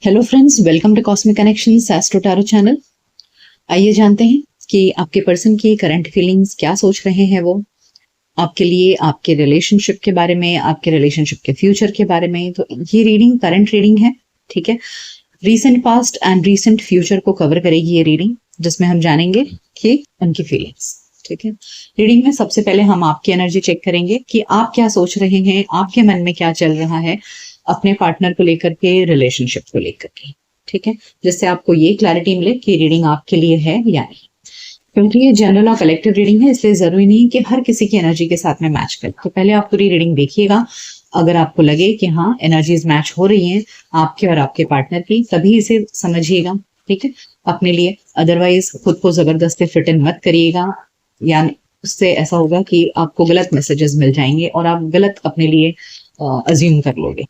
Hello friends, welcome to cosmic connections astro tarot channel. आइए जानते हैं कि आपके पर्सन की करंट फीलिंग्स क्या सोच रहे हैं वो आपके लिए, आपके रिलेशनशिप के बारे में, आपके रिलेशनशिप के फ्यूचर के बारे में। तो ये रीडिंग करंट रीडिंग है, ठीक है। Recent past and recent future को कवर करेगी ये रीडिंग, जिसमें हम जानेंगे कि उनकी फीलिंग्स, ठीक है। रीडिंग में सबसे पहले हम आपकी एनर्जी चेक करेंगे कि आप क्या सोच रहे हैं, आपके मन में क्या चल रहा है अपने पार्टनर को लेकर के, रिलेशनशिप को लेकर के, ठीक है। जिससे आपको ये क्लैरिटी मिले कि रीडिंग आपके लिए है या नहीं। क्योंकि ये जनरल और कलेक्टिव रीडिंग है, इसलिए जरूरी नहीं कि हर किसी की एनर्जी के साथ में मैच करे। तो पहले आप पूरी रीडिंग देखिएगा। अगर आपको लगे कि हाँ एनर्जीज मैच हो रही हैं आपके और आपके पार्टनर की, तभी इसे समझिएगा, ठीक है, अपने लिए। अदरवाइज खुद को जबरदस्ती फिट इन मत करिएगा, या उससे ऐसा होगा कि आपको गलत मैसेजेस मिल जाएंगे और आप गलत अपने लिए अज्यूम कर लोगे,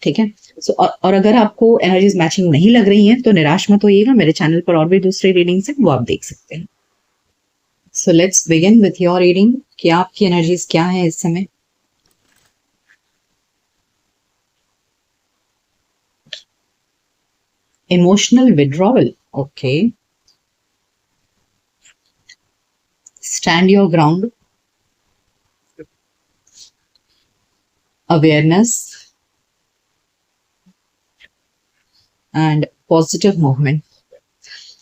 ठीक है। सो और अगर आपको एनर्जीज मैचिंग नहीं लग रही हैं तो निराश मत होइएगा, मेरे चैनल पर और भी दूसरी रीडिंग्स हैं, वो आप देख सकते हैं। So let's begin with your reading कि आपकी एनर्जीज क्या है इस समय। Emotional withdrawal, okay. Stand your ground, awareness and positive movement.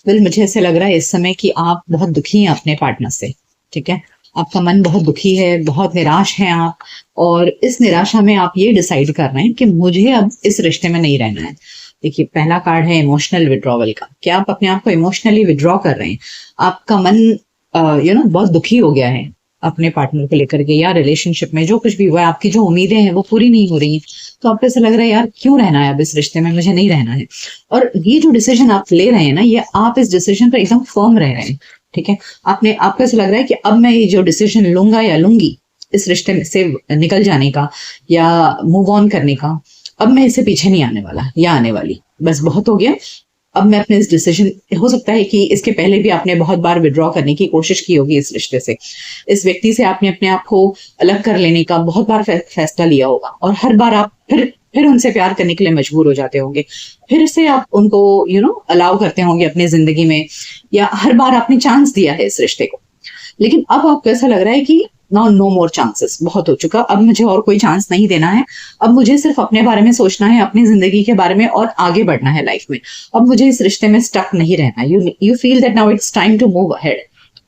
Well, मुझे ऐसे लग रहा है इस समय कि आप बहुत दुखी हैं अपने पार्टनर से, ठीक है। आपका मन बहुत दुखी है, बहुत निराश है आप, और इस निराशा में आप ये डिसाइड कर रहे हैं कि मुझे अब इस रिश्ते में नहीं रहना है। देखिए, पहला कार्ड है इमोशनल विड्रॉवल का। क्या आप अपने आप को इमोशनली विड्रॉ कर रहे हैं? आपका मन बहुत दुखी हो गया है अपने पार्टनर को लेकर के, या रिलेशनशिप में जो कुछ भी हुआ है, आपकी जो उम्मीदें हैं वो पूरी नहीं हो रही हैं। तो आपको ऐसा लग रहा है यार क्यों रहना है अब इस रिश्ते में, मुझे नहीं रहना है। और ये जो डिसीजन आप ले रहे हैं ना, ये आप इस डिसीजन पर एकदम फर्म रह रहे हैं, ठीक है। आपको ऐसा लग रहा है कि अब मैं ये जो डिसीजन लूंगा या लूंगी इस रिश्ते में से निकल जाने का या मूव ऑन करने का, अब मैं इससे पीछे नहीं आने वाला या आने वाली, बस बहुत हो गया। अब मैं अपने इस डिसीजन, हो सकता है कि इसके पहले भी आपने बहुत बार विड्रॉ करने की कोशिश की होगी इस रिश्ते से, इस व्यक्ति से आपने अपने आप को अलग कर लेने का बहुत बार फैसला लिया होगा, और हर बार आप फिर उनसे प्यार करने के लिए मजबूर हो जाते होंगे, फिर से आप उनको अलाउ करते होंगे अपने जिंदगी में, या हर बार आपने चांस दिया है इस रिश्ते को। लेकिन अब आपको ऐसा लग रहा है कि नो मोर चांसेस, बहुत हो चुका, अब मुझे और कोई चांस नहीं देना है। अब मुझे सिर्फ अपने बारे में सोचना है, अपनी जिंदगी के बारे में, और आगे बढ़ना है लाइफ में। अब मुझे इस रिश्ते में स्टक नहीं रहना। You feel that now it's time to move ahead,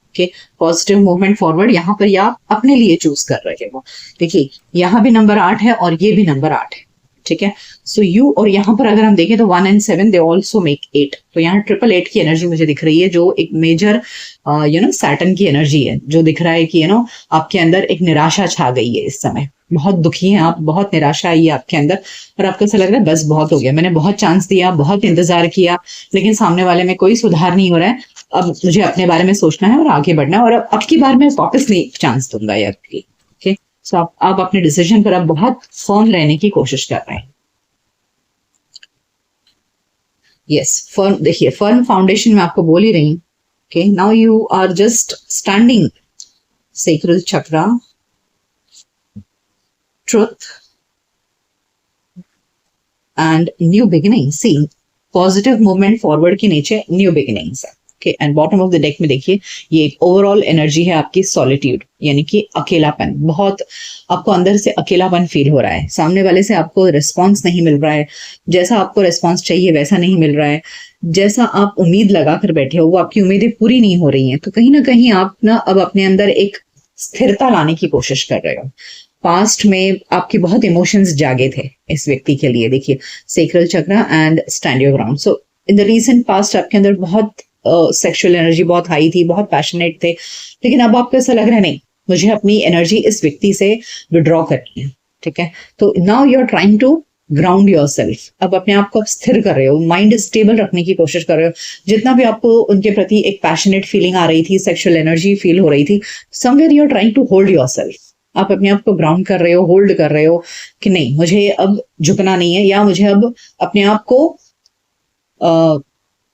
okay. Positive movement forward, यहाँ पर आप अपने लिए चूज कर रहे हो। देखिए, यहाँ भी नंबर 8 है और ये भी नंबर 8 है, ठीक है। सो यू, और यहाँ पर अगर हम देखें तो 1 and 7 दे ऑल्सो मेक 8। तो यहाँ 888 की एनर्जी मुझे दिख रही है, जो एक मेजर सैटर्न की एनर्जी है, जो दिख रहा है कि आपके अंदर एक निराशा छा गई है इस समय। बहुत दुखी हैं आप, बहुत निराशा आई है आपके अंदर, और आपको ऐसा लग रहा है बस बहुत हो गया, मैंने बहुत चांस दिया, बहुत इंतजार किया, लेकिन सामने वाले में कोई सुधार नहीं हो रहा है। अब मुझे अपने बारे में सोचना है और आगे बढ़ना है, और अब की बार मैं वापस नहीं चांस दूंगा यार, ओके। सो आप अपने डिसीजन पर अब बहुत फर्म रहने की कोशिश कर रहे हैं। Yes, firm. देखिए, फर्म फाउंडेशन में आपको बोल ही रही हूँ, okay. Now you are just standing, sacral chakra, truth and new beginning. See, positive movement forward के नीचे न्यू बिगिनिंग्स है, okay. And bottom of the deck में देखिए, ये एक ओवरऑल एनर्जी है आपकी सॉलिट्यूड, यानी कि अकेलापन। बहुत आपको अंदर से अकेलापन फील हो रहा है, सामने वाले से आपको रिस्पांस नहीं मिल रहा है, जैसा आपको रिस्पांस चाहिए वैसा नहीं मिल रहा है, जैसा आप उम्मीद लगा कर बैठे हो वो आपकी उम्मीदें पूरी नहीं हो रही हैं। तो कहीं ना कहीं आप अब अपने अंदर एक स्थिरता लाने की कोशिश कर रहे हो। पास्ट में आपके बहुत इमोशंस जागे थे इस व्यक्ति के लिए। देखिए, sacral chakra and stand your ground. So in the recent past आपके अंदर बहुत सेक्सुअल एनर्जी बहुत हाई थी, बहुत पैशनेट थे, लेकिन अब आपको ऐसा लग रहा है नहीं, मुझे अपनी एनर्जी इस व्यक्ति से विड्रॉ करनी है, ठीक है। तो now you are trying to ground yourself. अब अपने आप को आप स्थिर कर रहे हो, माइंड स्टेबल रखने की कोशिश कर रहे हो। जितना भी आपको उनके प्रति एक पैशनेट फीलिंग आ रही थी, सेक्सुअल एनर्जी फील हो रही थी, somewhere you are trying to hold yourself. आप अपने आप को ग्राउंड कर रहे हो, होल्ड कर रहे हो कि नहीं, मुझे अब झुकना नहीं है, या मुझे अब अपने आप को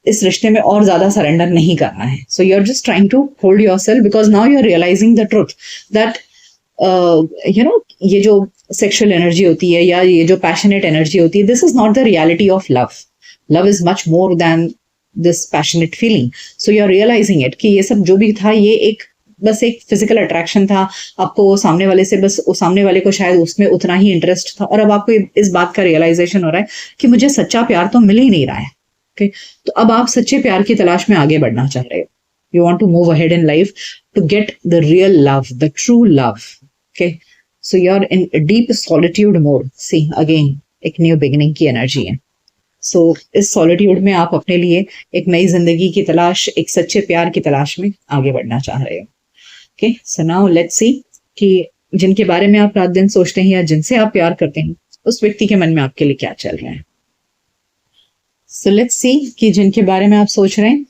इस रिश्ते में और ज्यादा सरेंडर नहीं करना है। So you are just trying to hold yourself, because now you are realising the truth that ये जो सेक्सुअल एनर्जी होती है या ये जो पैशनेट एनर्जी होती है, this is not the reality of love. Love is much more than this passionate feeling. So you are realising it कि ये सब जो भी था ये एक बस एक फिजिकल अट्रैक्शन था. आपको सामने वाले से बस सामने वाले को शायद उसमें उतना ही इंटरेस्ट था, और अब आपको इस बात का रियलाइजेशन हो रहा है कि मुझे सच्चा प्यार तो मिल ही नहीं रहा है. ओके, तो अब आप सच्चे प्यार की तलाश में आगे बढ़ना चाह रहे हो. You want to move ahead in life to get the real love, the true love. Okay, so you are in deep solitude mode. See again एक न्यू बिगिनिंग की एनर्जी है. सो इस सॉलिट्यूड में आप अपने लिए एक नई जिंदगी की तलाश, एक सच्चे प्यार की तलाश में आगे बढ़ना चाह रहे हो. Okay, so now let's see कि जिनके बारे में आप रात दिन सोचते हैं या जिनसे आप प्यार करते हैं उस व्यक्ति के मन में आपके लिए क्या चल रहा है. सो लेट्स सी कि जिनके बारे में आप सोच रहे हैं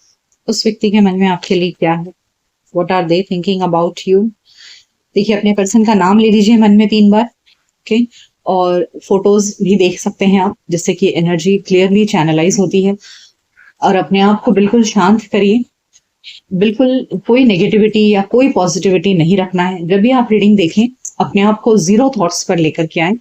उस व्यक्ति के मन में आपके लिए क्या है. What are they thinking about you. देखिए, अपने पर्सन का नाम ले लीजिए मन में 3 बार. ओके, और फोटोज भी देख सकते हैं आप, जिससे कि एनर्जी क्लियरली चैनलाइज होती है. और अपने आप को बिल्कुल शांत करिए. बिल्कुल कोई नेगेटिविटी या कोई पॉजिटिविटी नहीं रखना है. जब भी आप रीडिंग देखें अपने आप को 0 थॉट्स पर लेकर के आए.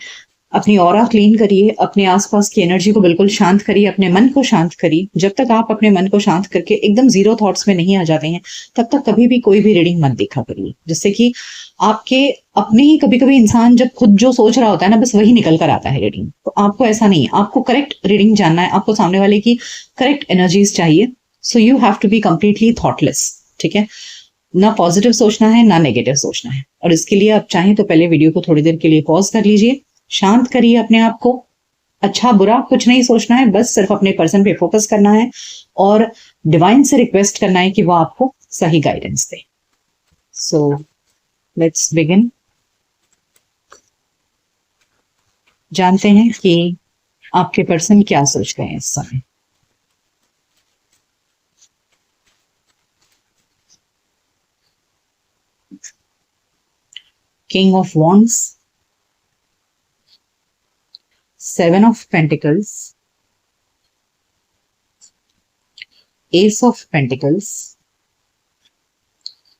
अपनी ऑरा क्लीन करिए, अपने आसपास की एनर्जी को बिल्कुल शांत करिए, अपने मन को शांत करिए. जब तक आप अपने मन को शांत करके एकदम 0 थॉट्स में नहीं आ जाते हैं तब तक कभी भी कोई भी रीडिंग मत देखा करिए, जिससे कि आपके अपने ही कभी कभी इंसान जब खुद जो सोच रहा होता है ना बस वही निकल कर आता है रीडिंग. तो आपको ऐसा नहीं है, आपको करेक्ट रीडिंग जानना है, आपको सामने वाले की करेक्ट एनर्जीज चाहिए. So you have to be completely thoughtless. ठीक है, ना पॉजिटिव सोचना है ना नेगेटिव सोचना है. और इसके लिए आप चाहें तो पहले वीडियो को थोड़ी देर के लिए पॉज कर लीजिए, शांत करिए अपने आप को. अच्छा बुरा कुछ नहीं सोचना है, बस सिर्फ अपने पर्सन पे फोकस करना है और डिवाइन से रिक्वेस्ट करना है कि वो आपको सही guidance they. So let's begin. जानते हैं कि आपके पर्सन क्या सोच रहे हैं इस समय. King of wands, 7 of Pentacles, Ace of Pentacles,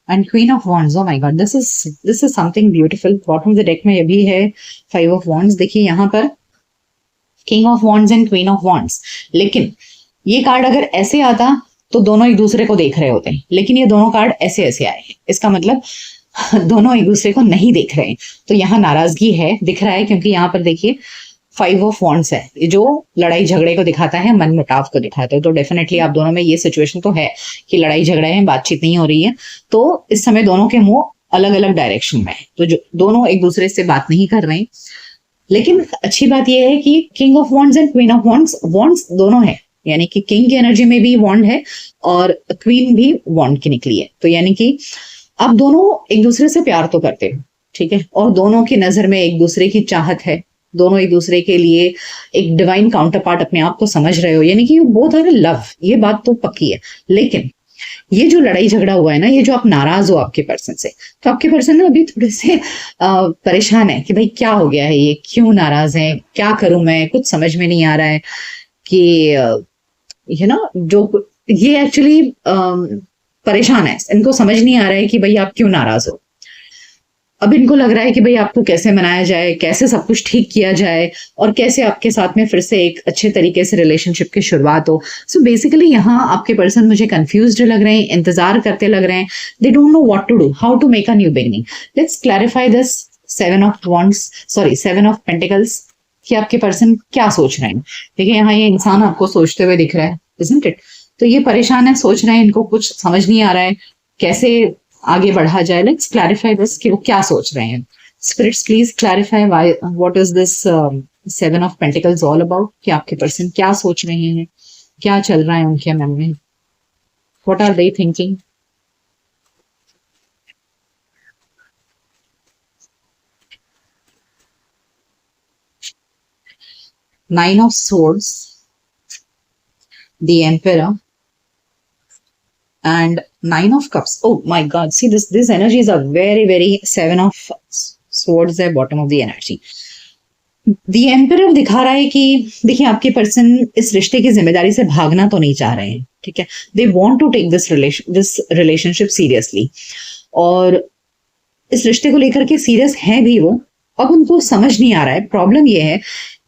and Queen of Wands. Oh my God, this is something beautiful. Bottom of the deck में ये भी है 5 of Wands. देखिए यहाँ पर King of Wands and Queen of Wands. लेकिन ये card अगर ऐसे आता तो दोनों एक दूसरे को देख रहे होते हैं, लेकिन ये दोनों कार्ड ऐसे ऐसे आए हैं. इसका मतलब दोनों एक दूसरे को नहीं देख रहे हैं. तो यहाँ नाराजगी है, दिख रहा है, क्योंकि यहाँ पर देखिए 5 of Wands है, जो लड़ाई झगड़े को दिखाता है, मन मुटाव को दिखाता है. तो डेफिनेटली आप दोनों में ये सिचुएशन तो है कि लड़ाई झगड़े हैं, बातचीत नहीं हो रही है. तो इस समय दोनों के मुंह अलग अलग डायरेक्शन में है, तो जो दोनों एक दूसरे से बात नहीं कर रहे हैं. लेकिन अच्छी बात यह है कि king of wands and queen of wands, wands दोनों है, यानी कि किंग की एनर्जी में भी वॉन्ड है और क्वीन भी वॉन्ड की निकली है. तो यानी कि आप दोनों एक दूसरे से प्यार तो करते हो, ठीक है, और दोनों की नजर में एक दूसरे की चाहत है. दोनों एक दूसरे के लिए एक डिवाइन काउंटर पार्ट अपने आप को समझ रहे हो, यानी कि बोथ आर लव. ये बात तो पक्की है. लेकिन ये जो लड़ाई झगड़ा हुआ है ना, ये जो आप नाराज हो आपके पर्सन से, तो आपके पर्सन ना अभी थोड़े से परेशान है कि भाई क्या हो गया है, ये क्यों नाराज है, क्या करूं मैं, कुछ समझ में नहीं आ रहा है कि यू नो जो ये एक्चुअली परेशान है. इनको समझ नहीं आ रहा है कि भाई आप क्यों नाराज हो. अब इनको लग रहा है कि भाई आपको कैसे मनाया जाए, कैसे सब कुछ ठीक किया जाए, और कैसे आपके साथ में फिर से एक अच्छे तरीके से रिलेशनशिप की शुरुआत हो. सो बेसिकली यहाँ आपके पर्सन मुझे कंफ्यूज्ड लग रहे हैं, इंतजार करते लग रहे हैं. They don't know what to do, how to make a new beginning. Let's clarify this 7 of Wands, sorry 7 of Pentacles, कि आपके पर्सन क्या सोच रहे हैं. देखिए यहाँ ये इंसान आपको सोचते हुए दिख रहा है, isn't it? तो ये परेशान है, सोच रहे हैं, इनको कुछ समझ नहीं आ रहा है कैसे आगे बढ़ा जाए. लेट्स क्लैरिफाई दिस कि वो क्या सोच रहे हैं. Spirits please clarify what is this 7 of Pentacles all about, कि आपके पर्सन क्या सोच रहे हैं, क्या चल रहा है उनके मन में, what are they thinking. Nine of Swords, the Emperor, and 9 of Cups. Oh my God, see this energies are very 7 of Swords है bottom of the energy. The Emperor दिखा रहा है कि देखिए आपके पर्सन इस रिश्ते की जिम्मेदारी से भागना तो नहीं चाह रहे हैं, ठीक है. They want to take this relationship seriously, और इस रिश्ते को लेकर के सीरियस हैं भी वो. अब उनको समझ नहीं आ रहा है. प्रॉब्लम ये है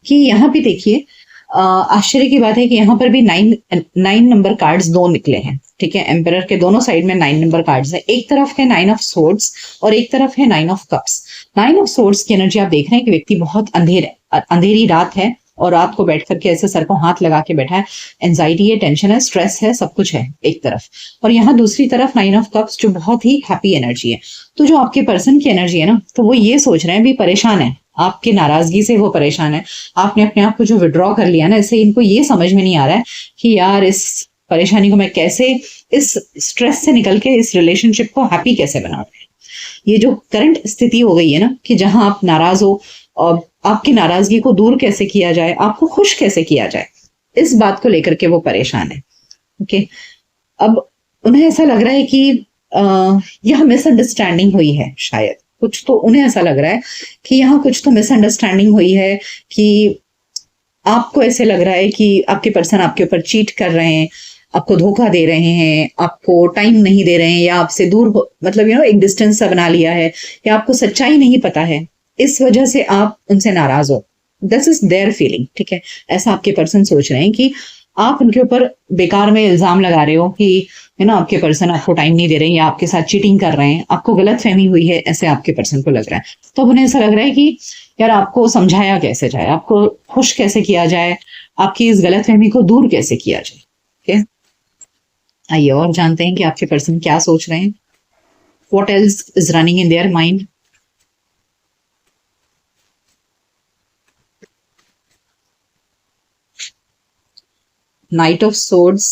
कि यहाँ पे देखिए आश्चर्य की बात है कि यहाँ पर भी नाइन नंबर कार्ड्स दो निकले हैं, ठीक है। एम्परर के दोनों साइड में 9 नंबर कार्ड्स है, एक तरफ है 9 ऑफ सोर्ड्स और एक तरफ है 9 ऑफ कप्स। 9 ऑफ सोर्ड्स की एनर्जी आप देख रहे हैं कि व्यक्ति बहुत अंधेरी रात है और रात को बैठ करके ऐसे सर को हाथ लगा के बैठा है, एंजाइटी है, टेंशन है, स्ट्रेस है, सब कुछ है एक तरफ। और यहाँ दूसरी तरफ 9 ऑफ कप्स जो बहुत ही हैप्पी एनर्जी है। तो जो आपके पर्सन की एनर्जी है ना, तो वो ये सोच रहे हैं, भी परेशान है, आपकी नाराजगी से वो परेशान है। आपने अपने आप को जो विड्रॉ कर लिया ना, इससे इनको ये समझ में नहीं आ रहा है कि यार इस परेशानी को मैं कैसे, इस स्ट्रेस से निकल के इस रिलेशनशिप को हैप्पी कैसे बनाऊं। ये जो करंट स्थिति हो गई है ना, कि जहां आप नाराज हो और आपकी नाराजगी को दूर कैसे किया जाए, आपको खुश कैसे किया जाए, इस बात को लेकर के वो परेशान है। ओके, अब उन्हें ऐसा लग रहा है कि यह मिसअंडरस्टैंडिंग हुई है, शायद कुछ तो उन्हें ऐसा लग रहा है कि यहाँ कुछ तो मिसअंडरस्टैंडिंग हुई है, कि आपको ऐसे लग रहा है कि आपके पर्सन आपके ऊपर चीट कर रहे हैं, आपको धोखा दे रहे हैं, आपको टाइम नहीं दे रहे हैं, या आपसे दूर मतलब एक डिस्टेंस सा बना लिया है, या आपको सच्चाई नहीं पता है, इस वजह से आप उनसे नाराज हो। दिस इज देयर फीलिंग, ठीक है। ऐसा आपके पर्सन सोच रहे हैं कि आप उनके ऊपर बेकार में इल्जाम लगा रहे हो कि आपके पर्सन आपको टाइम नहीं दे रहे हैं या आपके साथ चीटिंग कर रहे हैं, आपको गलत फहमी हुई है, ऐसे आपके पर्सन को लग रहा है। तो अब उन्हें ऐसा लग रहा है कि यार आपको समझाया कैसे जाए, आपको खुश कैसे किया जाए, आपकी इस गलत फहमी को दूर कैसे किया जाए। ठीक है, आइए और जानते हैं कि आपके पर्सन क्या सोच रहे हैं। What else is running in their mind? Knight of Swords,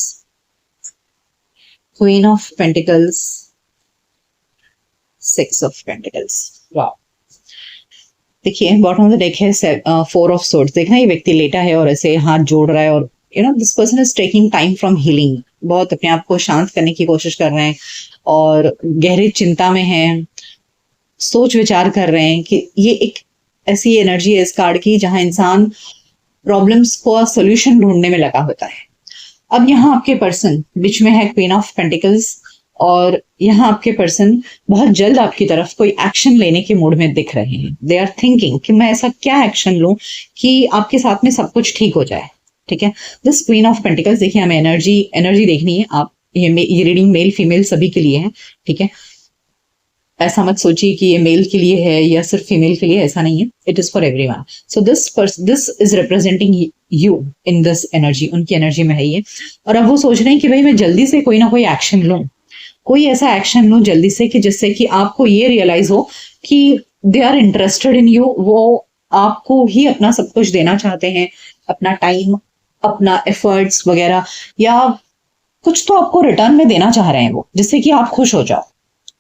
Queen of Pentacles, Six of Pentacles. Wow. देखिए बॉटम ऑफ द डेक है 4 ऑफ सोर्ड्स। देखना ये व्यक्ति लेटा है और ऐसे हाथ जोड़ रहा है, और this person is taking time from healing. बहुत अपने आप को शांत करने की कोशिश कर रहे हैं और गहरी चिंता में हैं, सोच विचार कर रहे हैं कि ये एक ऐसी एनर्जी है इस कार्ड की जहां इंसान प्रॉब्लम्स को सोल्यूशन ढूंढने में लगा होता है। अब यहाँ आपके पर्सन बीच में है क्वीन ऑफ पेंटिकल्स, और यहाँ आपके पर्सन बहुत जल्द आपकी तरफ कोई एक्शन लेने के मूड में दिख रहे हैं। दे आर थिंकिंग कि मैं ऐसा क्या एक्शन लूं कि आपके साथ में सब कुछ ठीक हो जाए। ठीक है, दिस क्वीन ऑफ पेंटिकल्स, देखिए हमें एनर्जी देखनी है। आप ये रीडिंग मेल फीमेल सभी के लिए है, ठीक है। ऐसा मत सोचिए कि ये मेल के लिए है या सिर्फ फीमेल के लिए, ऐसा नहीं है। It is for everyone. So this is representing you in this energy, उनकी एनर्जी में है ये। और अब वो सोच रहे हैं कि भाई मैं जल्दी से कोई ना कोई एक्शन लूं, कोई ऐसा एक्शन लूं जल्दी से कि जिससे कि आपको ये रियलाइज हो कि they are interested in you. वो आपको ही अपना सब कुछ देना चाहते हैं, अपना टाइम, अपना एफर्ट्स वगैरह, या कुछ तो आपको रिटर्न में देना चाह रहे हैं वो, जिससे कि आप खुश हो जाओ,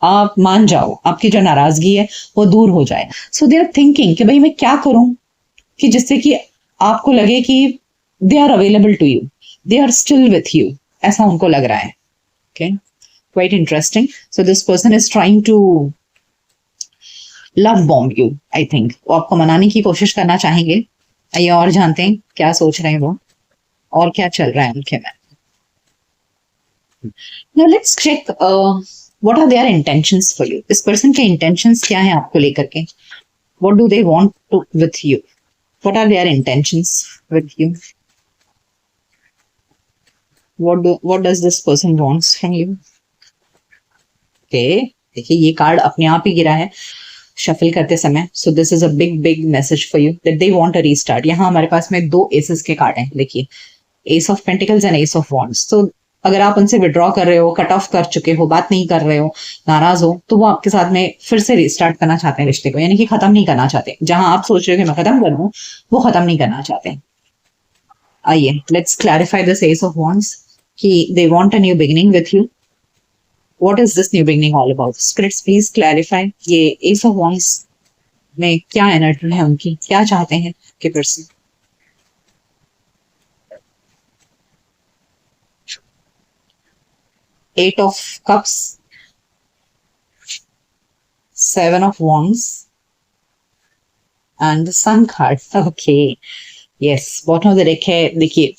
आप मान जाओ, आपकी जो नाराजगी है वो दूर हो जाए। सो दे आर थिंकिंग कि भाई मैं क्या करूं कि जिससे कि आपको लगे कि they are available to you, they are still with you, ऐसा उनको लग रहा है। Okay, quite interesting. So this person is trying to love bomb you, I think. वो आपको मनाने की कोशिश करना चाहेंगे। आइए और जानते हैं क्या सोच रहे हैं वो और क्या चल रहा है उनके में। Now let's check what are their intentions for you. इस person के intentions क्या हैं आपको लेकर के? What do they want to with you? What are their intentions with you? What does this person wants from you? Okay, देखिए ये card अपने आप ही गिरा है शफल करते समय। सो this is a big message for you that they want a restart. यहाँ हमारे पास में 2 एसेस के कार्ड हैं, देखिए S of pentacles and S of wands. तो अगर आप उनसे विड्रॉ कर रहे हो, कट ऑफ कर चुके हो, बात नहीं कर रहे हो, नाराज हो, तो वो आपके साथ में फिर से रिस्टार्ट करना चाहते हैं रिश्ते को, यानी कि खत्म नहीं करना चाहते। जहां आप सोच रहे हो कि मैं खत्म कर दूं, वो खत्म नहीं करना चाहते। आइए let's clarify this ace of wands कि they want a new beginning with you. What is this new beginning all about? Spirits, please clarify. ये Ace of Wands में क्या एनर्जी है उनकी, क्या चाहते हैं के person. Eight of Cups, Seven of Wands, and the Sun card. Okay, yes. Bottom of the deck है, देखिए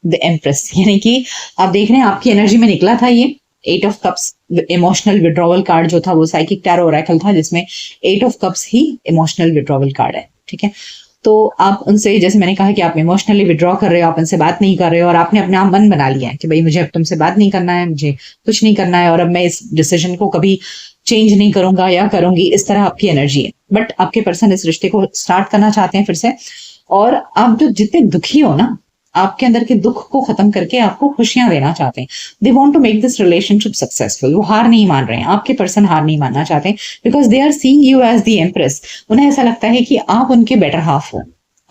The Empress, यानी कि आप देख रहे हैं आपकी एनर्जी में निकला था ये 8 of cups. Emotional withdrawal card जो था वो साइकिक टैरो ओरेकल था, जिसमें 8 of cups he emotional withdrawal card है। ठीक है, तो आप उनसे, जैसे मैंने कहा कि आप इमोशनली विड्रॉ कर रहे हो, आप उनसे बात नहीं कर रहे हो और आपने अपने आप मन बना लिया है कि भाई मुझे अब तुमसे बात नहीं करना है, मुझे कुछ नहीं करना है और अब मैं इस डिसीजन को कभी चेंज नहीं करूंगा या करूंगी, इस तरह आपकी एनर्जी है। बट आपके पर्सन इस रिश्ते को स्टार्ट करना चाहते हैं फिर से, और आप जो जितने दुखी हो ना, आपके अंदर के दुख को खत्म करके आपको खुशियां देना चाहते हैं। They want to make this relationship successful. वो हार नहीं मान रहे हैं, आपके पर्सन हार नहीं मानना चाहते, because they are seeing you as the empress. उन्हें ऐसा लगता है कि आप उनके बेटर हाफ हो,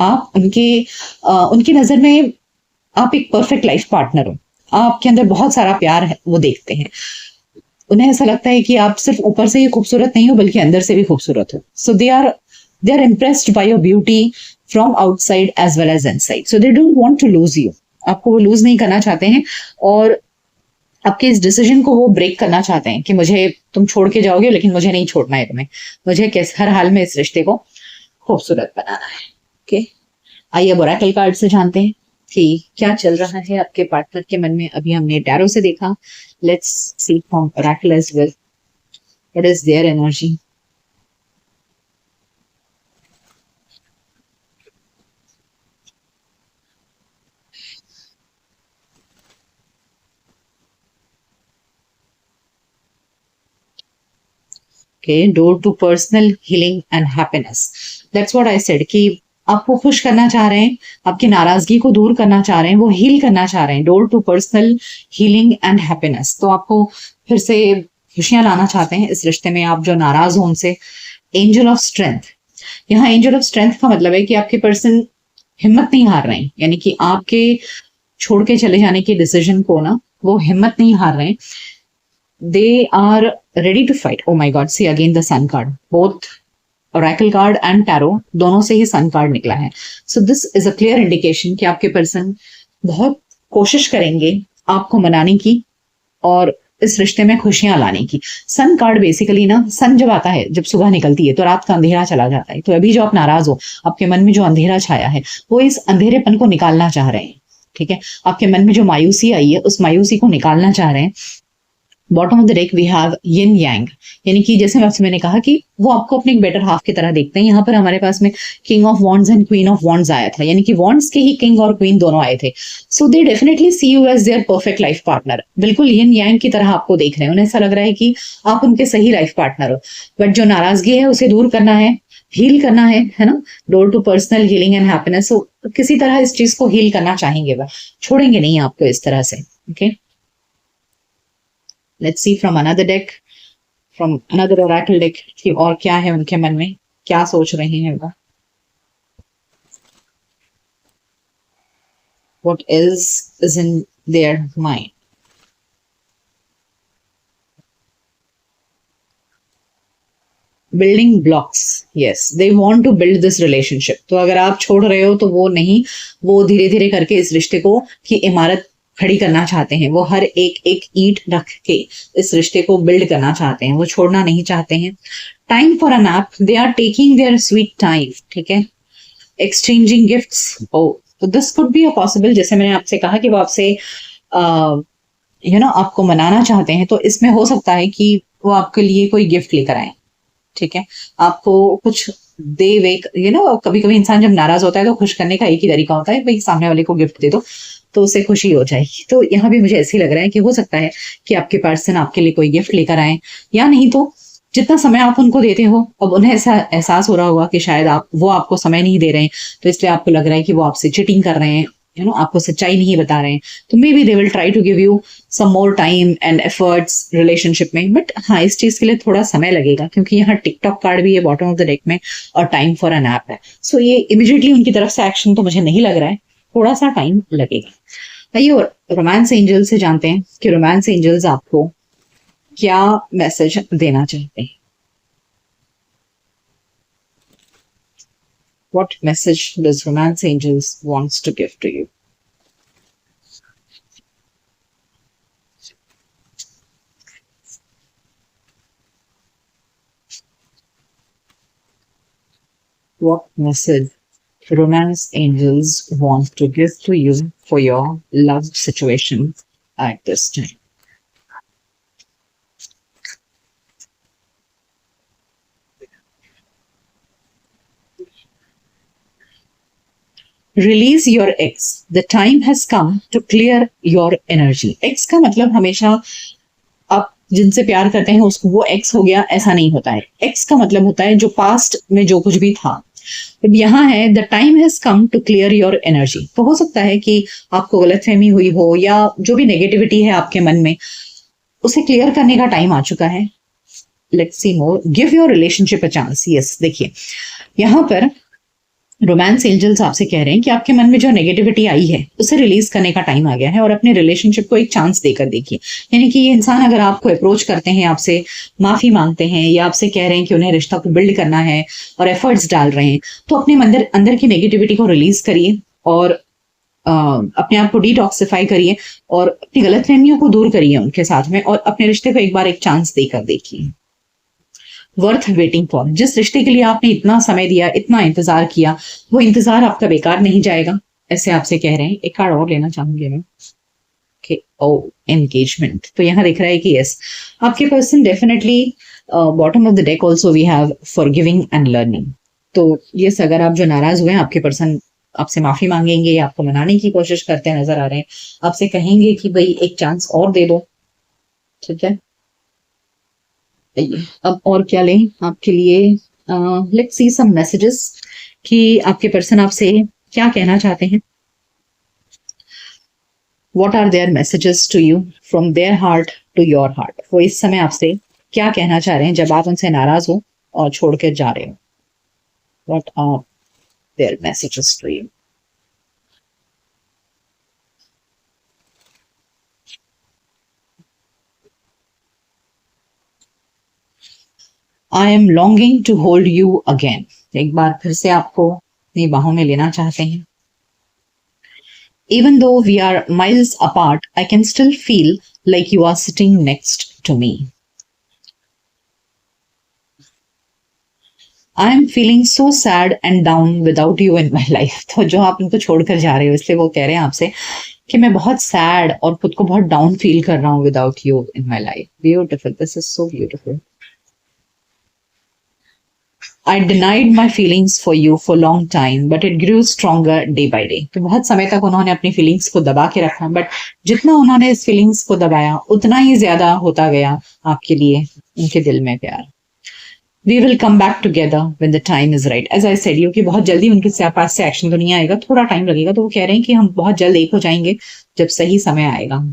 आप उनकी नजर में आप एक परफेक्ट लाइफ पार्टनर हो, आपके अंदर बहुत सारा प्यार है, वो देखते हैं। उन्हें ऐसा लगता है कि आप सिर्फ ऊपर से ही खूबसूरत नहीं हो बल्कि अंदर से भी खूबसूरत हो। So they are impressed by your beauty from outside as well as inside. So they don't want to lose you. आपको वो लूज नहीं करना चाहते हैं और आपके इस डिसीजन को वो ब्रेक करना चाहते हैं कि मुझे तुम छोड़ के जाओगे लेकिन मुझे नहीं छोड़ना है तुम्हें, मुझे कैसे हर हाल में इस रिश्ते को खूबसूरत बनाना है। ओके, आइए अब ओरेकल कार्ड से जानते हैं कि क्या चल रहा है आपके पार्टनर के मन में। अभी हमने टैरो से देखा, let's see from oracle as well, what is their energy. Okay, door to personal healing and happiness, that's what I said कि आपको खुश करना चाह रहे हैं, आपकी नाराजगी को दूर करना चाह रहे हैं, वो हील करना चाह रहे हैं। Door to personal healing and happiness, तो आपको फिर से खुशियां लाना चाहते हैं इस रिश्ते में, आप जो नाराज हो उनसे। एंजल ऑफ स्ट्रेंथ, यहाँ एंजल ऑफ स्ट्रेंथ का मतलब है कि आपके पर्सन हिम्मत नहीं हार रहे हैं, यानी कि आपके छोड़ के चले जाने के डिसीजन को ना वो हिम्मत नहीं हार रहे हैं। They are ready to fight. Oh my god, see again the sun card, both oracle card and tarot दोनों से ही सन कार्ड निकला है। So this is a clear indication कि आपके पर्सन बहुत कोशिश करेंगे आपको मनाने की और इस रिश्ते में खुशियां लाने की। सन कार्ड बेसिकली ना, सन जब आता है, जब सुबह निकलती है तो रात का अंधेरा चला जाता है। तो अभी जो आप नाराज हो, आपके मन में जो अंधेरा छाया है, वो इस अंधेरेपन को निकालना चाह रहे हैं। ठीक है, आपके मन में जो मायूसी आई है उस मायूसी को निकालना चाह रहे हैं। Bottom of the deck we have yin yang, यानी कि जैसे आपसे मैंने कहा कि वो आपको अपने एक बेटर हाफ की तरह देखते हैं। यहाँ पर हमारे पास में king of wands and queen of wands आया था, यानी कि वॉन्ड्स के ही किंग और क्वीन दोनों आए थे। So they definitely see you as their perfect life partner, बिल्कुल यिन यांग की तरह आपको देख रहे हैं। उन्हें ऐसा लग रहा है कि आप उनके सही लाइफ पार्टनर हो। बट जो नाराजगी है उसे दूर करना है, हील करना है ना। Door to personal healing and happiness, किसी तरह इस चीज को हील करना चाहेंगे, वह छोड़ेंगे नहीं आपको इस तरह से। Okay, let's see from another deck, from another Oracle deck कि और क्या है उनके मन में, क्या सोच रहे हैं वो। What is in their mind. Building blocks, yes, they want to build this relationship. तो अगर आप छोड़ रहे हो तो वो नहीं, वो धीरे धीरे करके इस रिश्ते को की इमारत खड़ी करना चाहते हैं। वो हर एक एक ईंट रख के इस रिश्ते को बिल्ड करना चाहते हैं, वो छोड़ना नहीं चाहते हैं। Time for a nap, they are taking their sweet time. ठीक है, एक्सचेंजिंग गिफ्ट्स, ओ, तो this could be a possible. जैसे मैंने आपसे कहा कि वो आपसे आपको मनाना चाहते हैं, तो इसमें हो सकता है कि वो आपके लिए कोई गिफ्ट लेकर आए। ठीक है, आपको कुछ दे वे, कभी कभी इंसान जब नाराज होता है तो खुश करने का एक ही तरीका होता है, भाई सामने वाले को गिफ्ट दे दो तो उसे खुशी हो जाएगी। तो यहाँ भी मुझे ऐसे ही लग रहा है कि हो सकता है कि आपके पर्सन आपके लिए कोई गिफ्ट लेकर आए, या नहीं तो जितना समय आप उनको देते हो, अब उन्हें ऐसा एहसास हो रहा होगा कि शायद वो आपको समय नहीं दे रहे हैं, तो इसलिए आपको लग रहा है कि वो आपसे चिटिंग कर रहे हैं, आपको सच्चाई नहीं बता रहे हैं। तो maybe they will try to give you some more time and efforts relationship में। बट हाँ, इस चीज के लिए थोड़ा समय लगेगा, क्योंकि यहाँ टिकटॉक कार्ड भी है बॉटम ऑफ द डेक में और टाइम फॉर एन ऐप है। सो ये इमिडिएटली उनकी तरफ से एक्शन तो मुझे नहीं लग रहा है, थोड़ा सा टाइम लगेगा। आइए रोमांस एंजल से जानते हैं कि रोमांस एंजल्स आपको क्या मैसेज देना चाहते हैं। What message does romance angels wants to give to you? What message romance angels want to give to you for your love situation at this time? Release your ex, the time has come to clear your energy. Ex का मतलब हमेशा आप जिनसे प्यार करते हैं उसको वो एक्स हो गया, ऐसा नहीं होता है। एक्स का मतलब होता है जो पास्ट में जो कुछ भी था। अब यहाँ है the time has come to clear your energy, तो हो सकता है कि आपको गलतफहमी हुई हो या जो भी नेगेटिविटी है आपके मन में उसे क्लियर करने का टाइम आ चुका है। Let's see more, give your relationship a chance. Yes, देखिए यहाँ पर रोमांस एंजल्स आपसे कह रहे हैं कि आपके मन में जो नेगेटिविटी आई है उसे रिलीज करने का टाइम आ गया है और अपने रिलेशनशिप को एक चांस देकर देखिए। यानी कि ये इंसान अगर आपको अप्रोच करते हैं, आपसे माफी मांगते हैं या आपसे कह रहे हैं कि उन्हें रिश्ता को बिल्ड करना है और एफर्ट्स डाल रहे हैं, तो अपने अंदर की नेगेटिविटी को रिलीज करिए और अपने आप को डिटॉक्सिफाई करिए और अपनी गलतफहमियों को दूर करिए उनके साथ में, और अपने रिश्ते को एक बार एक चांस देकर देखिए। वर्थ वेटिंग फॉर, जिस रिश्ते के लिए आपने इतना समय दिया, इतना इंतजार किया, वो इंतजार आपका बेकार नहीं जाएगा, ऐसे आपसे कह रहे हैं। एक कार्ड और लेना चाहूंगी मैं। ओ एंगेजमेंट, तो यहाँ दिख रहा है कि यस, आपके person definitely, bottom of the deck also we have forgiving and learning. तो यस, अगर आप जो नाराज हुए हैं, आपके पर्सन आपसे माफी मांगेंगे, आपको मनाने की कोशिश करते नजर आ रहे हैं, आपसे कहेंगे कि भाई एक चांस और दे दो। ठीक है, अब और क्या लें आपके लिए। लेट्स सी सम मैसेजेस कि आपके पर्सन आपसे क्या कहना चाहते हैं। What are their messages to you from their heart to your heart. वो इस समय आपसे क्या कहना चाह रहे हैं जब आप उनसे नाराज हो और छोड़ कर जा रहे हो। What are their messages to you. I am longing to hold you again, एक बार फिर से आपको अपनी बाहों में लेना चाहते हैं। Even though we are miles apart, I can still feel like you are sitting next to me. I am feeling so sad and down without you in my life. तो जो आप उनको छोड़कर जा रहे हो, इसलिए वो कह रहे हैं आपसे कि मैं बहुत सैड और खुद को बहुत डाउन फील कर रहा हूँ without you in my life. Beautiful, this is so beautiful. I denied my feelings for you for long time, but it grew stronger day by day. तो बहुत समय तक उन्होंने अपनी फीलिंग्स को दबा के रखा, बट जितना उन्होंने इस फीलिंग्स को दबाया उतना ही ज्यादा होता गया आपके लिए उनके दिल में प्यार। We will come back together when the time is right. As I said you कि बहुत जल्दी उनके पास से एक्शन तो नहीं आएगा, थोड़ा टाइम लगेगा। तो वो कह रहे हैं कि हम बहुत जल्द एक हो जाएंगे जब सही समय आएगा।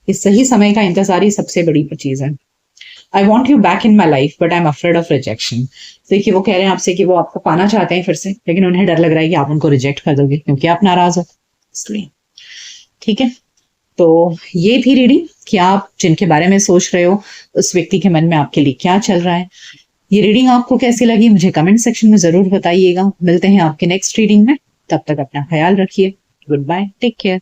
इस सही समय का इंतजार ही सबसे बड़ी चीज है। I want you back in my life, but I'm afraid of rejection. देखिए वो कह रहे हैं आपसे कि वो आपको पाना चाहते हैं फिर से, लेकिन उन्हें डर लग रहा है कि आप उनको रिजेक्ट कर दोगे क्योंकि आप नाराज हो, इसलिए। ठीक है, तो ये थी रीडिंग कि आप जिनके बारे में सोच रहे हो उस व्यक्ति के मन में आपके लिए क्या चल रहा है। ये रीडिंग आपको कैसी लगी मुझे कमेंट सेक्शन में जरूर बताइएगा। मिलते हैं आपके नेक्स्ट रीडिंग में, तब तक अपना ख्याल रखिए। Goodbye, take care.